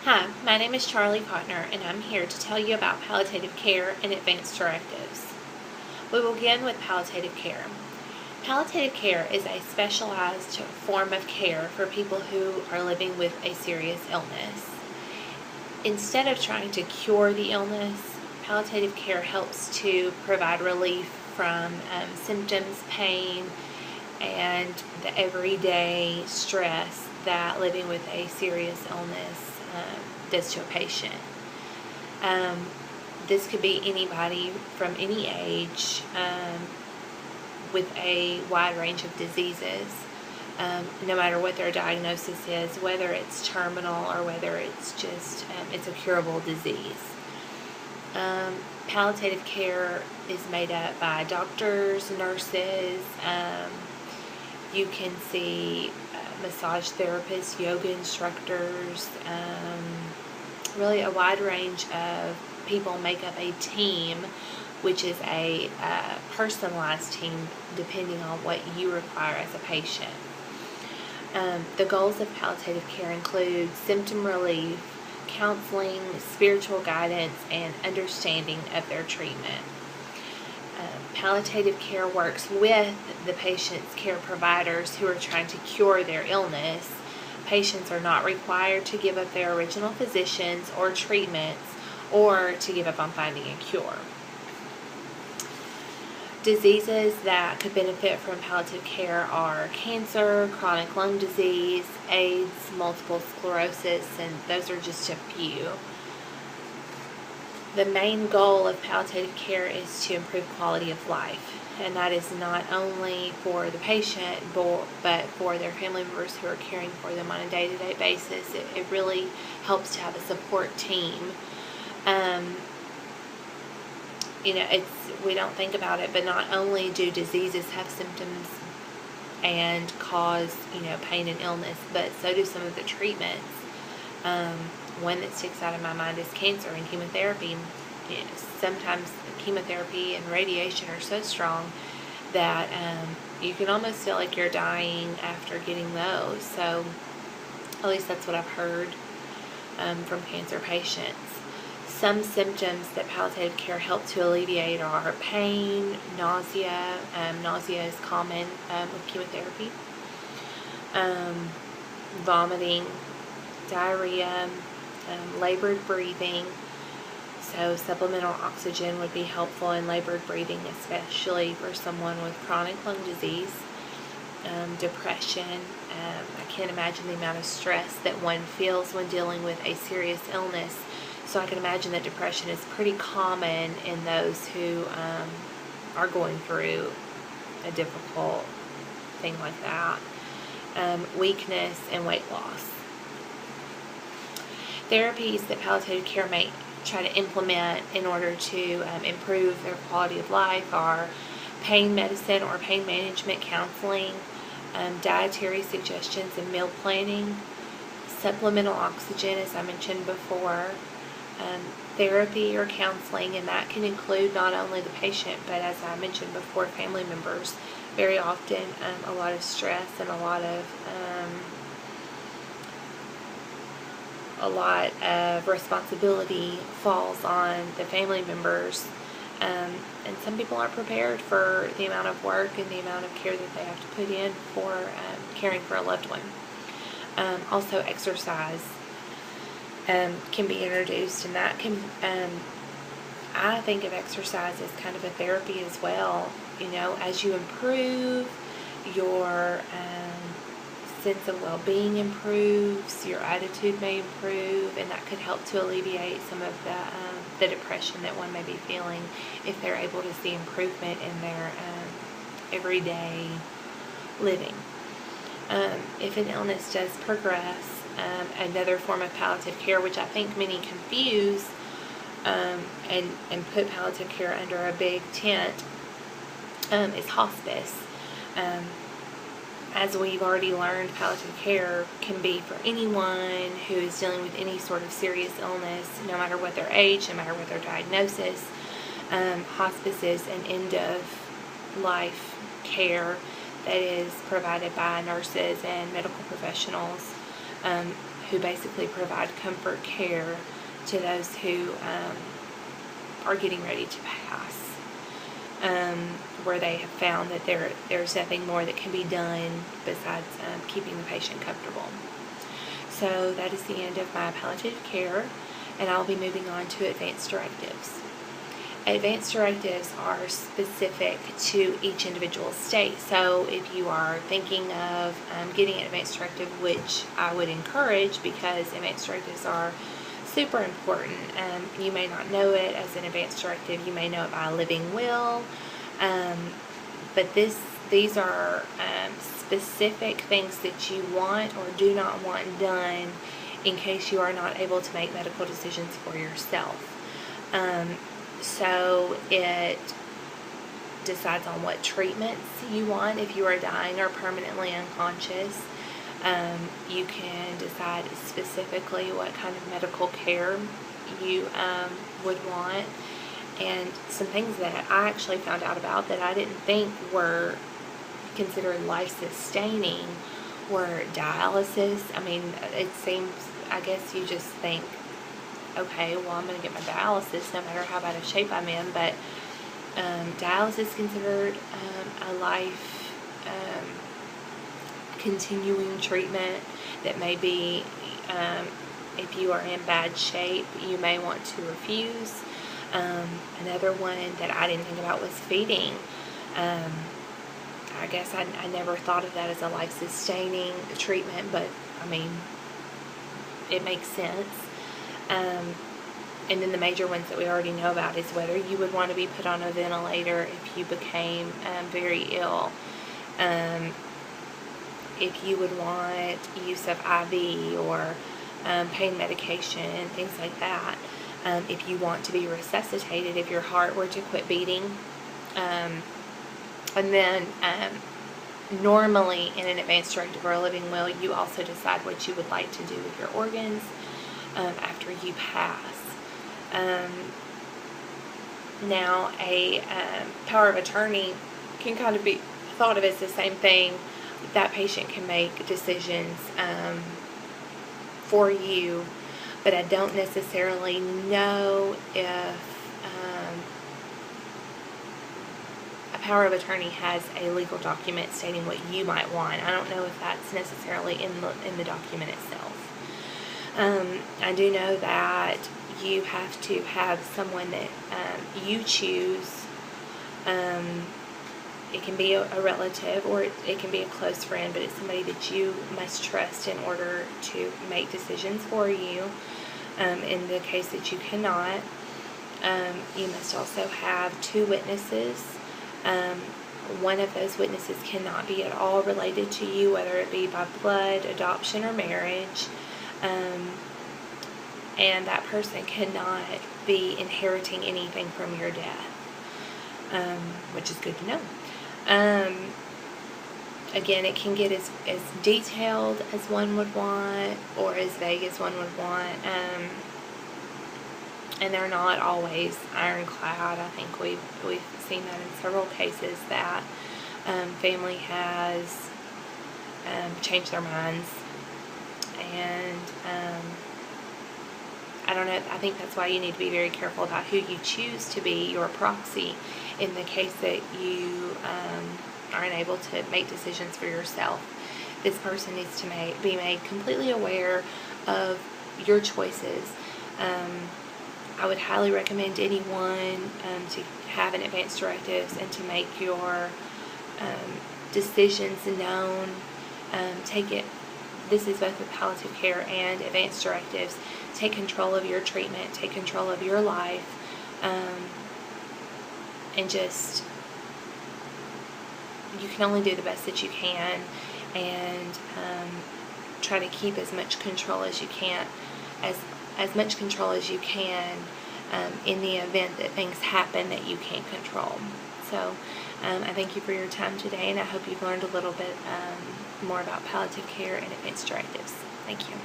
Hi, my name is Charlie Potner, and I'm here to tell you about palliative care and advanced directives. We will begin with palliative care. Palliative care is a specialized form of care for people who are living with a serious illness. Instead of trying to cure the illness, palliative care helps to provide relief from symptoms, pain, and the everyday stress that living with a serious illness does to a patient. This could be anybody from any age with a wide range of diseases, no matter what their diagnosis is, whether it's terminal or whether it's just it's a curable disease. Palliative care is made up by doctors, nurses. You can see massage therapists, yoga instructors, really a wide range of people make up a team, which is a personalized team depending on what you require as a patient. The goals of palliative care include symptom relief, counseling, spiritual guidance, and understanding of their treatment. Palliative care works with the patient's care providers who are trying to cure their illness. Patients are not required to give up their original physicians or treatments or to give up on finding a cure. Diseases that could benefit from palliative care are cancer, chronic lung disease, AIDS, multiple sclerosis, and those are just a few. The main goal of palliative care is to improve quality of life, and that is not only for the patient but for their family members who are caring for them on a day-to-day basis. It really helps to have a support team. We don't think about it, but not only do diseases have symptoms and cause, pain and illness, but so do some of the treatments. One that sticks out in my mind is cancer and chemotherapy. Sometimes chemotherapy and radiation are so strong that you can almost feel like you're dying after getting those. So at least that's what I've heard from cancer patients. Some symptoms that palliative care help to alleviate are pain, nausea. Nausea is common with chemotherapy. Vomiting, diarrhea, labored breathing. So supplemental oxygen would be helpful in labored breathing, especially for someone with chronic lung disease. Depression. I can't imagine the amount of stress that one feels when dealing with a serious illness. So I can imagine that depression is pretty common in those who are going through a difficult thing like that. Weakness and weight loss. Therapies that palliative care may try to implement in order to improve their quality of life are pain medicine or pain management counseling, dietary suggestions and meal planning, supplemental oxygen, as I mentioned before, therapy or counseling, and that can include not only the patient, but as I mentioned before, family members. Very often, a lot of stress and a lot of responsibility falls on the family members, and some people aren't prepared for the amount of work and the amount of care that they have to put in for caring for a loved one. Also, exercise can be introduced, and that can, I think of exercise as kind of a therapy as well. As you improve, your sense of well-being improves, your attitude may improve, and that could help to alleviate some of the depression that one may be feeling if they're able to see improvement in their everyday living. If an illness does progress, another form of palliative care, which I think many confuse and put palliative care under a big tent, is hospice. As we've already learned, palliative care can be for anyone who is dealing with any sort of serious illness, no matter what their age, no matter what their diagnosis. Hospice is an end-of-life care that is provided by nurses and medical professionals who basically provide comfort care to those who are getting ready to pass, where they have found that there's nothing more that can be done besides keeping the patient comfortable. So that is the end of my palliative care, and I'll be moving on to advanced directives. Advanced directives are specific to each individual state. So if you are thinking of getting an advanced directive, which I would encourage because advanced directives are super important. You may not know it as an advanced directive. You may know it by a living will. But these are specific things that you want or do not want done in case you are not able to make medical decisions for yourself. So it decides on what treatments you want. If you are dying or permanently unconscious, you can decide specifically what kind of medical care you would want. And some things that I actually found out about that I didn't think were considered life-sustaining were dialysis. I mean, it seems, I guess you just think, okay, well, I'm going to get my dialysis no matter how bad a shape I'm in, but dialysis is considered a life continuing treatment that may be, if you are in bad shape, you may want to refuse. Another one that I didn't think about was feeding. I guess I never thought of that as a life-sustaining treatment, but I mean, it makes sense. And then the major ones that we already know about is whether you would want to be put on a ventilator if you became very ill, if you would want use of IV or pain medication, things like that, if you want to be resuscitated if your heart were to quit beating. And then normally in an advanced directive or a living will, you also decide what you would like to do with your organs after you pass. Now, a power of attorney can kind of be thought of as the same thing. That patient can make decisions for you, but I don't necessarily know if a power of attorney has a legal document stating what you might want. I don't know if that's necessarily in the document itself. I do know that you have to have someone that you choose. It can be a relative or it can be a close friend, but it's somebody that you must trust in order to make decisions for you. In the case that you cannot, you must also have 2 witnesses. One of those witnesses cannot be at all related to you, whether it be by blood, adoption, or marriage. And that person cannot be inheriting anything from your death, which is good to know. Again, it can get as detailed as one would want or as vague as one would want. And they're not always ironclad. I think we've seen that in several cases that family has changed their minds. And I don't know, I think that's why you need to be very careful about who you choose to be your proxy in the case that you are unable to make decisions for yourself. This person needs to be made completely aware of your choices. I would highly recommend anyone to have an advanced directives and to make your decisions known. This is both with palliative care and advanced directives. Take control of your treatment, take control of your life, and just, you can only do the best that you can, and try to keep as much control as you can, as much control as you can in the event that things happen that you can't control. So I thank you for your time today, and I hope you've learned a little bit more about palliative care and advanced directives. Thank you.